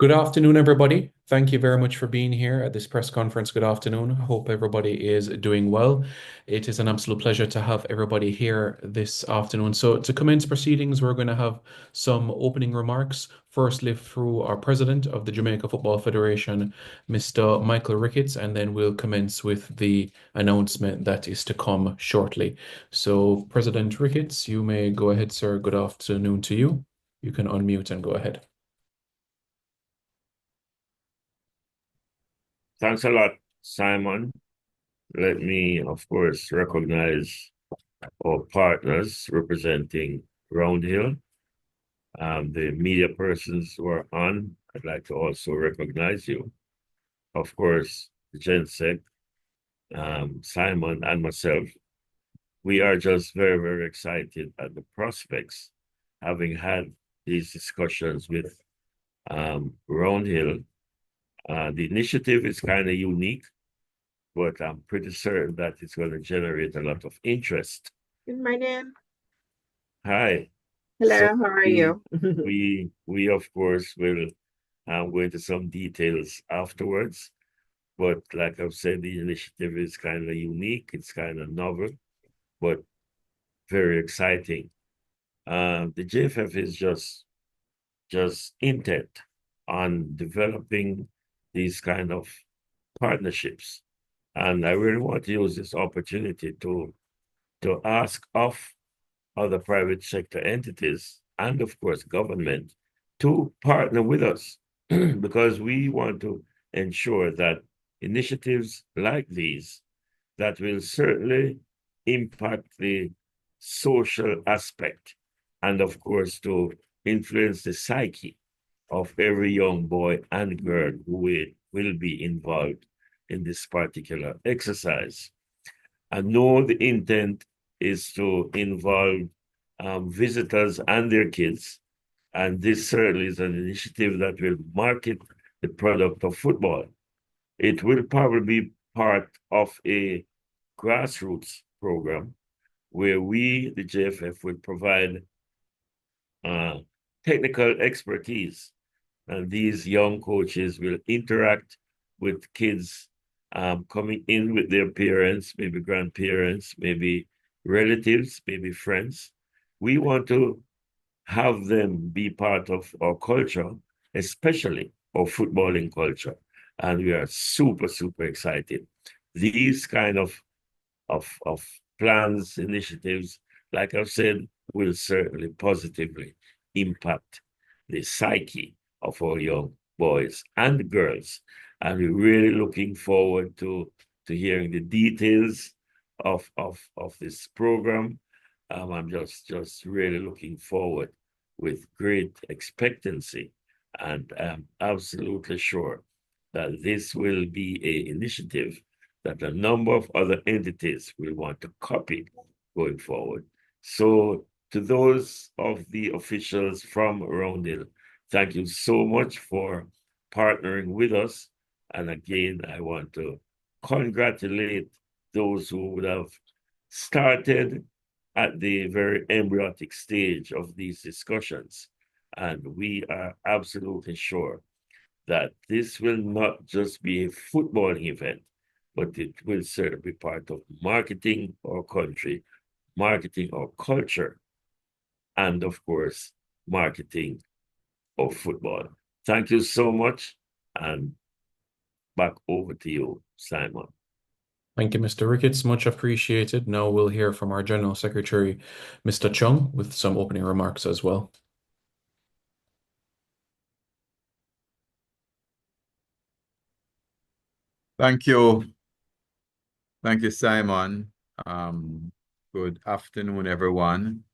Good afternoon, everybody. Thank you very much for being here at this press conference. Good afternoon. I hope everybody is doing well. It is an absolute pleasure to have everybody here this afternoon. So, to commence proceedings, we're going to have some opening remarks. Firstly, through our president of the Jamaica Football Federation, Mr. Michael Ricketts, and then we'll commence with the announcement that is to come shortly. So, President Ricketts, you may go ahead, sir. Good afternoon to you. You can unmute and go ahead. Thanks a lot, Simon. Let me, of course, recognize our partners representing Roundhill, the media persons who are on. I'd like to also recognize you. Of course, Jensek, Simon, and myself. We are just very, very excited at the prospects, having had these discussions with Roundhill. The initiative is kind of unique, but I'm pretty certain that it's going to generate a lot of interest. Good morning. Hi. So Hello, how are we you? we of course will go into some details afterwards. But like I've said, the initiative is kind of unique. It's kind of novel, but very exciting. The JFF is just intent on developing these kind of partnerships. And I really want to use this opportunity to ask of other private sector entities and, of course, government to partner with us because we want to ensure that initiatives like these that will certainly impact the social aspect and, of course, to influence the psyche of every young boy and girl who will be involved in this particular exercise. I know the intent is to involve visitors and their kids, and this certainly is an initiative that will market the product of football. It will probably be part of a grassroots program where we, the JFF, will provide uh, technical expertise, and these young coaches will interact with kids coming in with their parents, maybe grandparents, maybe relatives, maybe friends. We want to have them be part of our culture, especially our footballing culture. And we are super, super excited. These kind of plans, initiatives, like I've said, will certainly positively impact the psyche of our young boys and girls. And we're really looking forward to hearing the details of this program. I'm just really looking forward with great expectancy, and I'm absolutely sure that this will be an initiative that a number of other entities will want to copy going forward. So to those of the officials from Roundhill, thank you so much for partnering with us. And again, I want to congratulate those who would have started at the very embryonic stage of these discussions. And we are absolutely sure that this will not just be a football event, but it will certainly be part of marketing our country, marketing our culture, and of course, marketing of football. Thank you so much, and back over to you, Simon. Thank you, Mr. Ricketts. Much appreciated. Now we'll hear from our General Secretary, Mr. Chung, with some opening remarks as well. Thank you. Thank you, Simon. Good afternoon, everyone.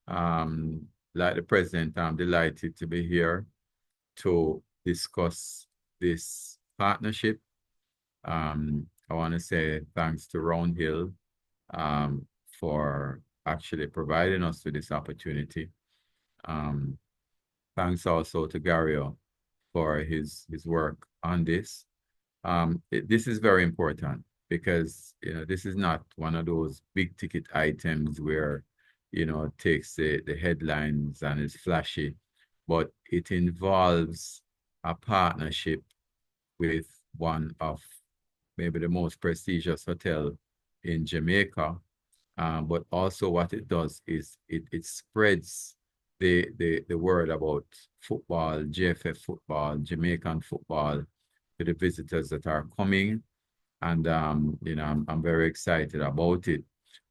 Like the president, I'm delighted to be here to discuss this partnership. I want to say thanks to Roundhill for actually providing us with this opportunity. Thanks also to Gario for his work on this. This is very important because this is not one of those big ticket items where it takes the headlines and is flashy, but it involves a partnership with one of maybe the most prestigious hotel in Jamaica. But also what it does is it spreads the word about football, JFF football, Jamaican football to the visitors that are coming. And I'm very excited about it.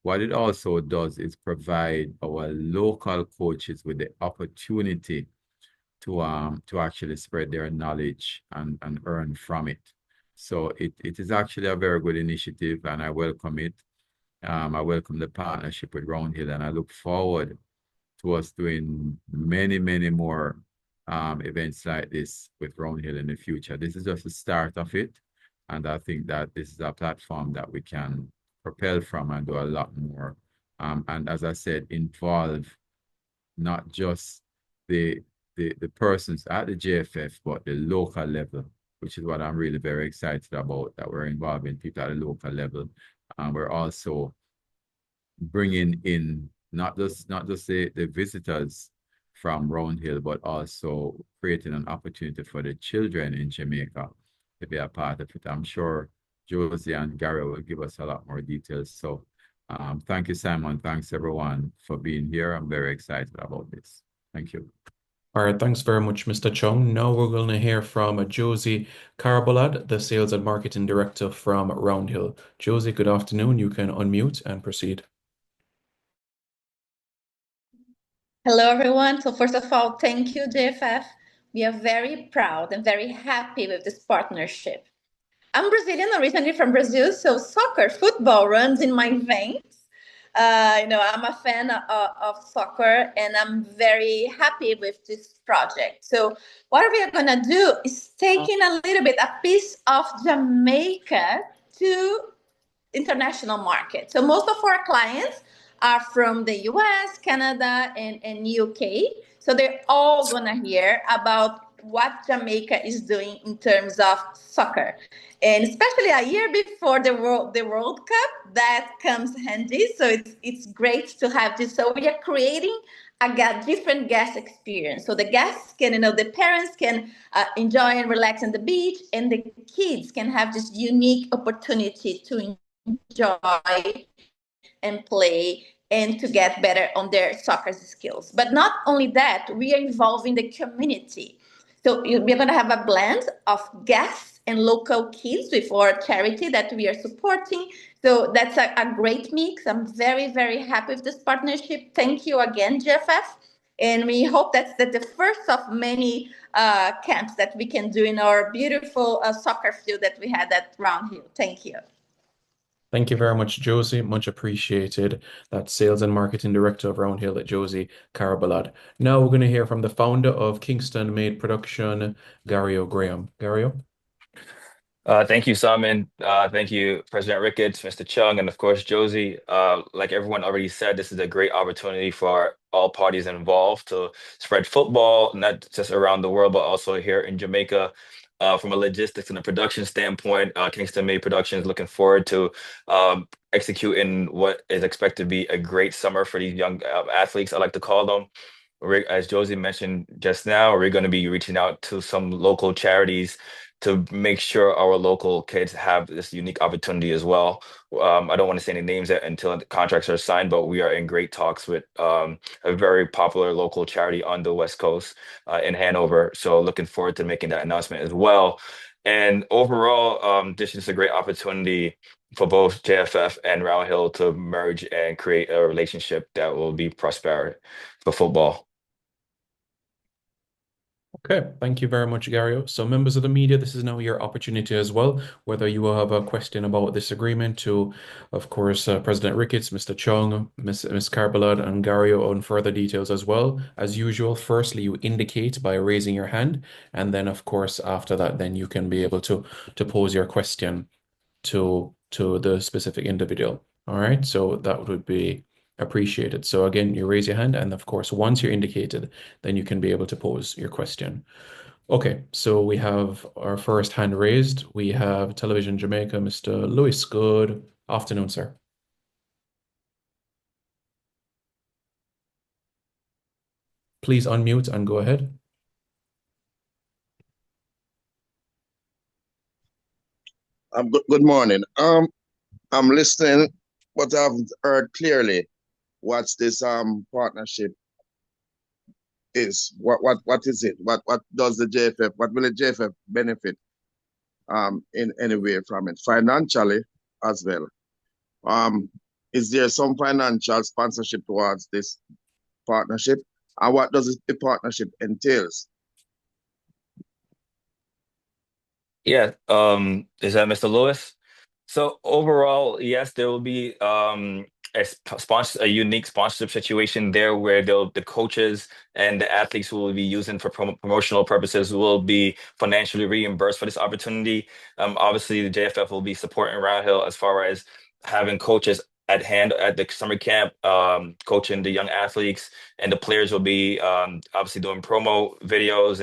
What it also does is provide our local coaches with the opportunity to actually spread their knowledge and earn from it. So it is actually a very good initiative, and I welcome it. I welcome the partnership with Roundhill, and I look forward to us doing many, many more events like this with Roundhill in the future. This is just the start of it, and I think that this is a platform that we can propel from and do a lot more. And as I said, involve not just the the persons at the JFF, but the local level, which is what I'm really very excited about, that we're involving people at the local level. We're also bringing in not just the visitors from Roundhill, but also creating an opportunity for the children in Jamaica to be a part of it. I'm sure Josie and Gary will give us a lot more details. So thank you, Simon. Thanks everyone for being here. I'm very excited about this. Thank you. All right, thanks very much, Mr. Chung. Now we're going to hear from Josie Carabalad, the Sales and Marketing Director from Roundhill. Josie, good afternoon. You can unmute and proceed. Hello, everyone. So first of all, thank you, JFF. We are very proud and very happy with this partnership. I'm Brazilian, originally from Brazil, so soccer, football runs in my veins. I'm a fan of soccer, and I'm very happy with this project. So what we are gonna do is taking a little bit, a piece of Jamaica to international market. So most of our clients are from the US, Canada, and UK. So they're all gonna hear about what Jamaica is doing in terms of soccer. And especially a year before the World Cup, that comes handy. So it's great to have this. So we are creating different guest experience. So the guests can, the parents can enjoy and relax on the beach, and the kids can have this unique opportunity to enjoy and play and to get better on their soccer skills. But not only that, we are involving the community. So we're going to have a blend of guests and local kids with our charity that we are supporting. So that's a great mix. I'm very, very happy with this partnership. Thank you again, JFF. And we hope that's the first of many camps that we can do in our beautiful soccer field that we had at Round Hill. Thank you. Thank you very much, Josie. Much appreciated. That's Sales and Marketing Director of Roundhill, Josie Carabalad. Now we're going to hear from the founder of Kingston Made Production, Gario Graham. Gario? Thank you, Simon. Thank you, President Ricketts, Mr. Chung, and of course, Josie. Like everyone already said, this is a great opportunity for all parties involved to spread football, not just around the world, but also here in Jamaica. From a logistics and a production standpoint, Kingston Made Productions looking forward to executing what is expected to be a great summer for these young athletes, I like to call them. As Josie mentioned just now, we're going to be reaching out to some local charities to make sure our local kids have this unique opportunity as well. I don't want to say any names until the contracts are signed, but we are in great talks with a very popular local charity on the West Coast in Hanover. So looking forward to making that announcement as well. And overall, this is a great opportunity for both JFF and Round Hill to merge and create a relationship that will be prosperous for football. Okay, thank you very much, Gario. So, members of the media, this is now your opportunity as well. Whether you will have a question about this agreement to, of course, President Ricketts, Mr. Chung, Ms. Carbalad, and Gario on further details as well. As usual, firstly, you indicate by raising your hand, and then, of course, after that, then you can be able to pose your question to the specific individual. All right, so that would be appreciated. So again, you raise your hand, and of course, once you're indicated, then you can be able to pose your question. Okay, so we have our first hand raised. We have Television Jamaica, Mr. Lewis. Good afternoon, sir. Please unmute and go ahead. Good morning. I'm listening, but I haven't heard clearly what's this partnership is. What is it? What does the JFF? What will the JFF benefit in any way from it financially as well? Um, is there some financial sponsorship towards this partnership? And what does the partnership entails? Yeah, is that Mr. Lewis? So overall, yes, there will be a unique sponsorship situation there where the coaches and the athletes who will be using for promotional purposes will be financially reimbursed for this opportunity. Obviously, the JFF will be supporting Round Hill as far as having coaches at hand at the summer camp, coaching the young athletes, and the players will be obviously doing promo videos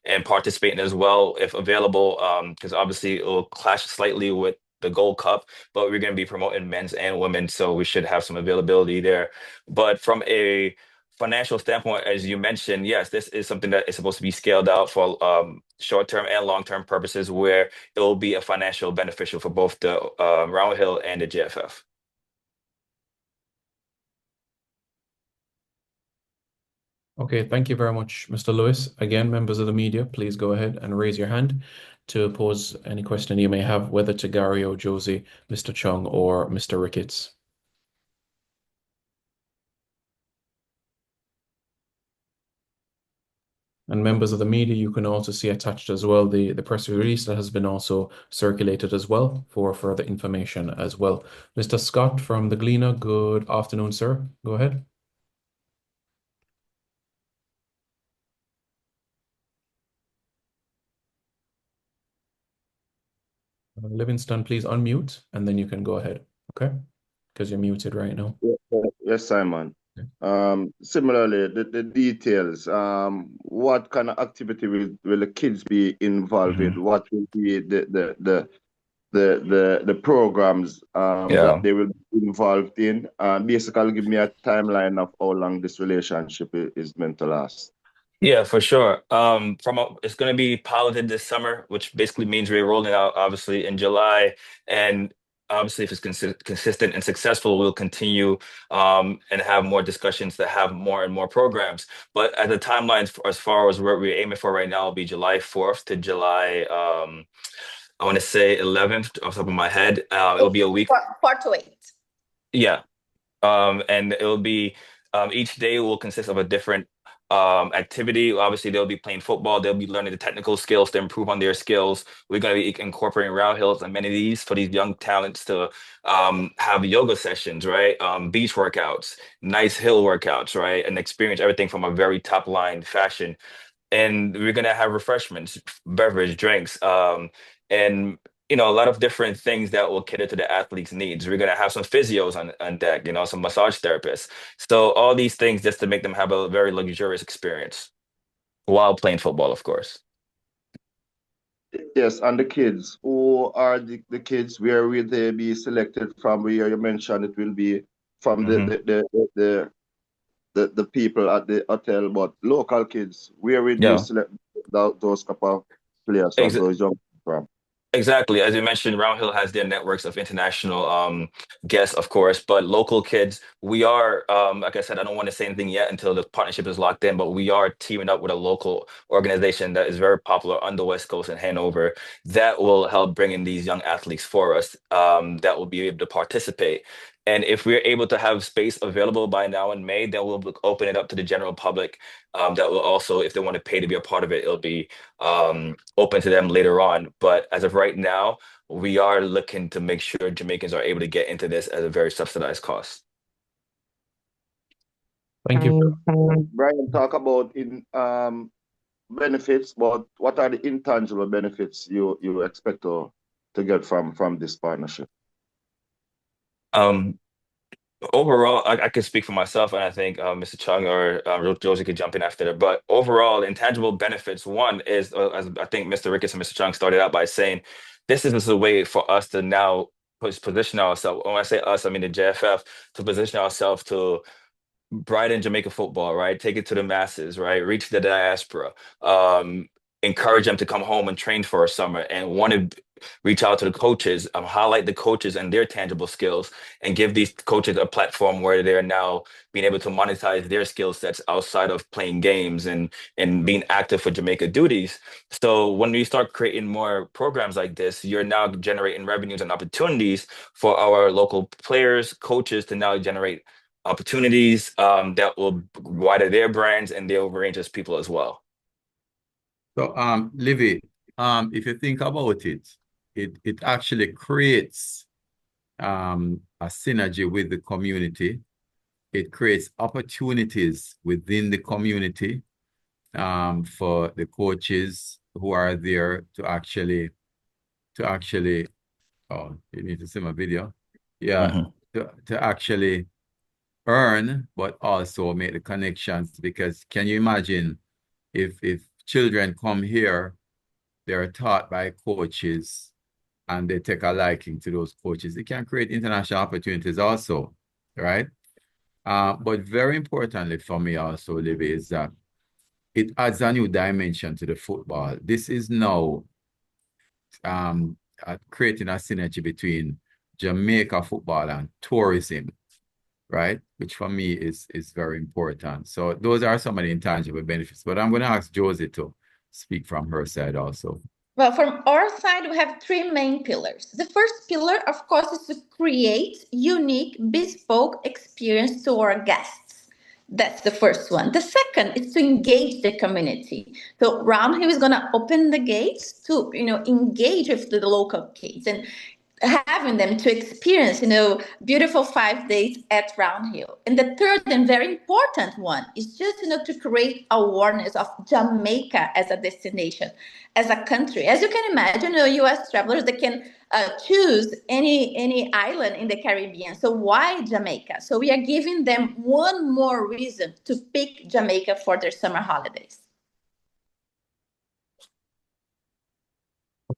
and participating as well if available, because obviously it will clash slightly with the Gold Cup, but we're going to be promoting men's and women, so we should have some availability there. But from a financial standpoint, as you mentioned, yes, this is something that is supposed to be scaled out for short-term and long-term purposes, where it will be a financial beneficial for both the Round Hill and the JFF. Okay, thank you very much, Mr. Lewis. Again, members of the media, please go ahead and raise your hand to pose any question you may have, whether to Gary or Josie, Mr. Chung, or Mr. Ricketts. And members of the media, you can also see attached as well the press release that has been also circulated as well for further information as well. Mr. Scott from the Gleaner, good afternoon, sir. Go ahead. Livingston, please unmute and then you can go ahead. Okay? Because you're muted right now. Yes, Simon. Okay. Similarly, the details. What kind of activity will the kids be involved Mhm. in? What will be the programs that Yeah. they will be involved in? Basically, give me a timeline of how long this relationship is meant to last. Yeah, for sure. It's going to be piloted this summer, which basically means we're rolling out obviously in July, and obviously if it's consistent and successful, we'll continue and have more discussions to have more and more programs. But at the timelines as far as what we're aiming for right now will be July 4th to July I want to say 11th off the top of my head. It'll be a week. 4 to 8. Yeah, and it'll be each day will consist of a different activity. Obviously, they'll be playing football. They'll be learning the technical skills to improve on their skills. We're going to be incorporating Round Hills amenities for these young talents to have yoga sessions, right? Beach workouts, nice hill workouts, right? And experience everything from a very top line fashion, and we're gonna have refreshments, beverage, drinks, and a lot of different things that will cater to the athlete's needs. We're gonna have some physios on deck, some massage therapists. So all these things just to make them have a very luxurious experience while playing football, of course. Yes, and the kids. Who are the kids? Where will they be selected from? Where you mentioned it will be from Hmm. the people at the hotel, but local kids, where would you Yeah. select those couple of players from those young from? Exactly. As you mentioned, Round Hill has their networks of international guests, of course, but local kids, we are, like I said, I don't want to say anything yet until the partnership is locked in, but we are teaming up with a local organization that is very popular on the West Coast in Hanover that will help bring in these young athletes for us that will be able to participate. And if we're able to have space available by now in May, then we'll open it up to the general public that will also, if they want to pay to be a part of it, it'll be open to them later on. But as of right now, we are looking to make sure Jamaicans are able to get into this at a very subsidized cost. Thank you. Brian, talk about in benefits, but what are the intangible benefits you expect to get from this partnership? Um, Overall, I could speak for myself, and I think Mr. Chung or Josie could jump in after that. But overall, the intangible benefits, one is, as I think Mr. Ricketts and Mr. Chung started out by saying, this is a way for us to now position ourselves. When I say us, I mean the JFF, to position ourselves to brighten Jamaica football, right? Take it to the masses, right? Reach the diaspora, encourage them to come home and train for a summer and want to reach out to the coaches, highlight the coaches and their tangible skills, and give these coaches a platform where they're now being able to monetize their skill sets outside of playing games and being active for Jamaica duties. So when we start creating more programs like this, you're now generating revenues and opportunities for our local players, coaches to now generate opportunities that will widen their brands and they'll range as people as well. So, Livy, if you think about it, it actually creates a synergy with the community. It creates opportunities within the community for the coaches who are there to actually, oh, you need to see my video. Yeah, Mhm. to actually earn, but also make the connections. Because can you imagine if children come here, they're taught by coaches and they take a liking to those coaches, it can create international opportunities also, right? But very importantly for me also, Libby, is that it adds a new dimension to the football. This is now creating a synergy between Jamaica football and tourism, right? Which for me is very important. So those are some of the intangible benefits. But I'm going to ask Josie to speak from her side also. Well, from our side, we have three main pillars. The first pillar, of course, is to create unique, bespoke experience to our guests. That's the first one. The second is to engage the community. So Round Hill is going to open the gates to, engage with the local kids and having them to experience, beautiful 5 days at Round Hill. And the third and very important one is just, to create awareness of Jamaica as a destination, as a country. As you can imagine, U.S. travelers, they can choose any island in the Caribbean. So why Jamaica? So we are giving them one more reason to pick Jamaica for their summer holidays.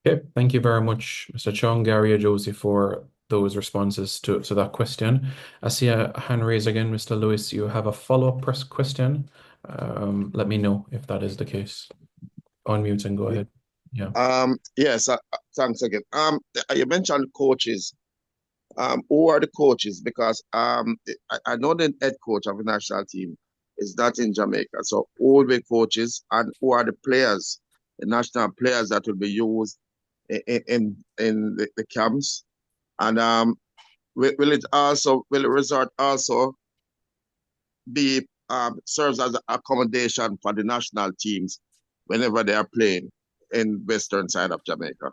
Okay, thank you very much, Mr. Chung, Gary, and Josie, for those responses to that question. I see a hand raised again, Mr. Lewis. You have a follow-up press question. Let me know if that is the case. Unmute and go ahead. Yeah. Yes, thanks again. You mentioned coaches. Who are the coaches? Because I know the head coach of the national team is not in Jamaica. So who will be coaches and who are the players, the national players that will be used in the camps? And will the resort also be serves as accommodation for the national teams whenever they are playing in western side of Jamaica?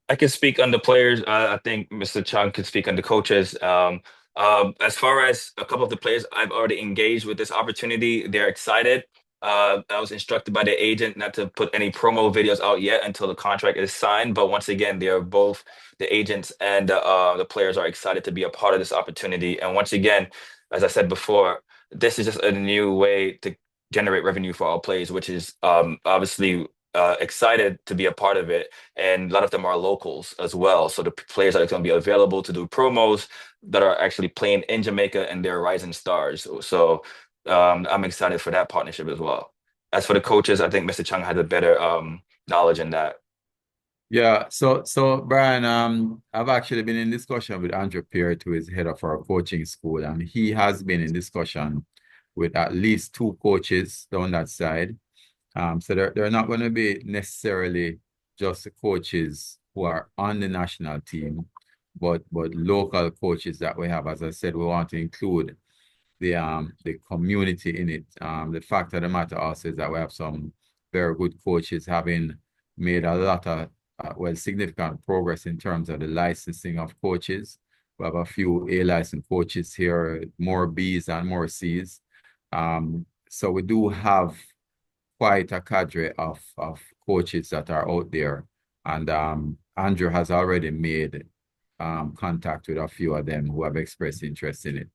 I can speak on the players. I think Mr. Chung can speak on the coaches. As far as a couple of the players, I've already engaged with this opportunity. They're excited. I was instructed by the agent not to put any promo videos out yet until the contract is signed. But once again, they are both the agents and the players are excited to be a part of this opportunity. And once again, as I said before, this is just a new way to generate revenue for all players, which is obviously excited to be a part of it. And a lot of them are locals as well. So the players that are going to be available to do promos that are actually playing in Jamaica and they're rising stars. So I'm excited for that partnership as well. As for the coaches, I think Mr. Chung has a better knowledge in that. Yeah, so Brian, I've actually been in discussion with Andrew Peart, who is head of our coaching school, and he has been in discussion with at least two coaches down that side. So they're not going to be necessarily just the coaches who are on the national team, but local coaches that we have. As I said, we want to include the community in it. The fact of the matter also is that we have some very good coaches having made a lot of significant progress in terms of the licensing of coaches. We have a few A licensed coaches here, more Bs and more Cs. So we do have quite a cadre of coaches that are out there. And Andrew has already made contact with a few of them who have expressed interest in it.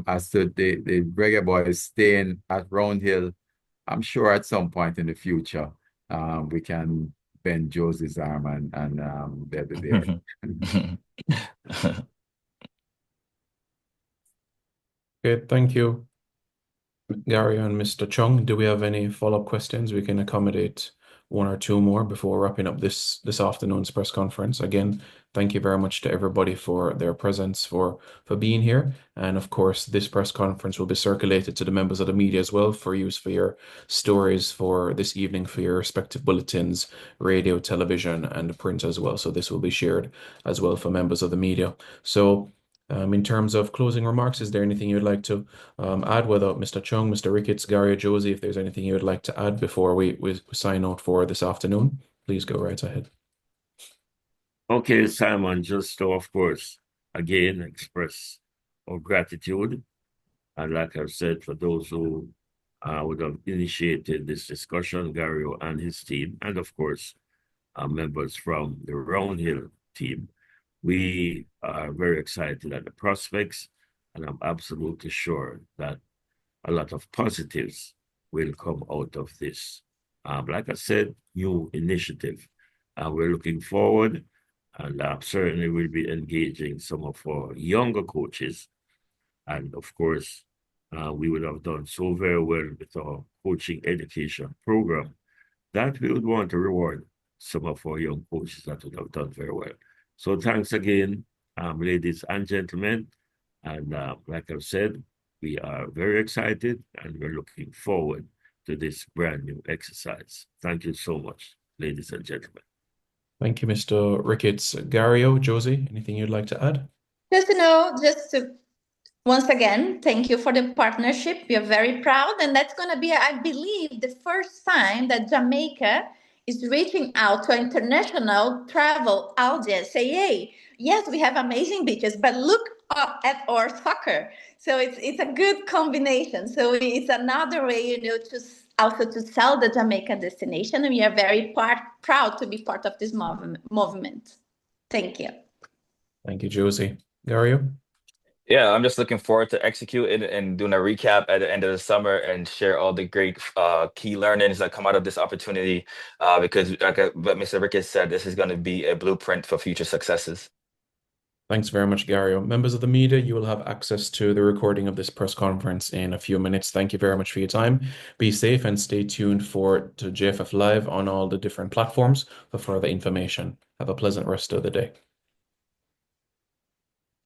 As to the Reggae Boys staying at Round Hill, I'm sure at some point in the future, we can bend Josie's arm and they'll be there. Okay, thank you, Gary and Mr. Chung. Do we have any follow-up questions? We can accommodate one or two more before wrapping up this afternoon's press conference. Again, thank you very much to everybody for their presence, for being here. And of course, this press conference will be circulated to the members of the media as well for use for your stories for this evening for your respective bulletins, radio, television, and print as well. So this will be shared as well for members of the media. So in terms of closing remarks, is there anything you'd like to add, whether Mr. Chung, Mr. Ricketts, Gary, or Josie, if there's anything you would like to add before we sign out for this afternoon, please go right ahead. Okay, Simon, just to, of course, again, express our gratitude. And like I've said, for those who would have initiated this discussion, Gary and his team, and of course, members from the Roundhill team, we are very excited at the prospects, and I'm absolutely sure that a lot of positives will come out of this. Like I said, new initiative. We're looking forward, and certainly we'll be engaging some of our younger coaches. And of course, we would have done so very well with our coaching education program that we would want to reward some of our young coaches that would have done very well. So thanks again, ladies and gentlemen. And like I've said, we are very excited and we're looking forward to this brand new exercise. Thank you so much, ladies and gentlemen. Thank you, Mr. Ricketts. Gario, Josie, anything you'd like to add? Just to once again, thank you for the partnership. We are very proud, and that's going to be, I believe, the first time that Jamaica is reaching out to an international travel audience. Say, hey, yes, we have amazing beaches, but look at our soccer. So it's a good combination. So it's another way, to also to sell the Jamaica destination, and we are very proud to be part of this movement. Thank you. Thank you, Josie. Gario? Yeah, I'm just looking forward to execute it and doing a recap at the end of the summer and share all the great key learnings that come out of this opportunity. Because, like what Mr. Ricketts said, this is going to be a blueprint for future successes. Thanks very much, Gario. Members of the media, you will have access to the recording of this press conference in a few minutes. Thank you very much for your time. Be safe and stay tuned to JFF Live on all the different platforms for further information. Have a pleasant rest of the day.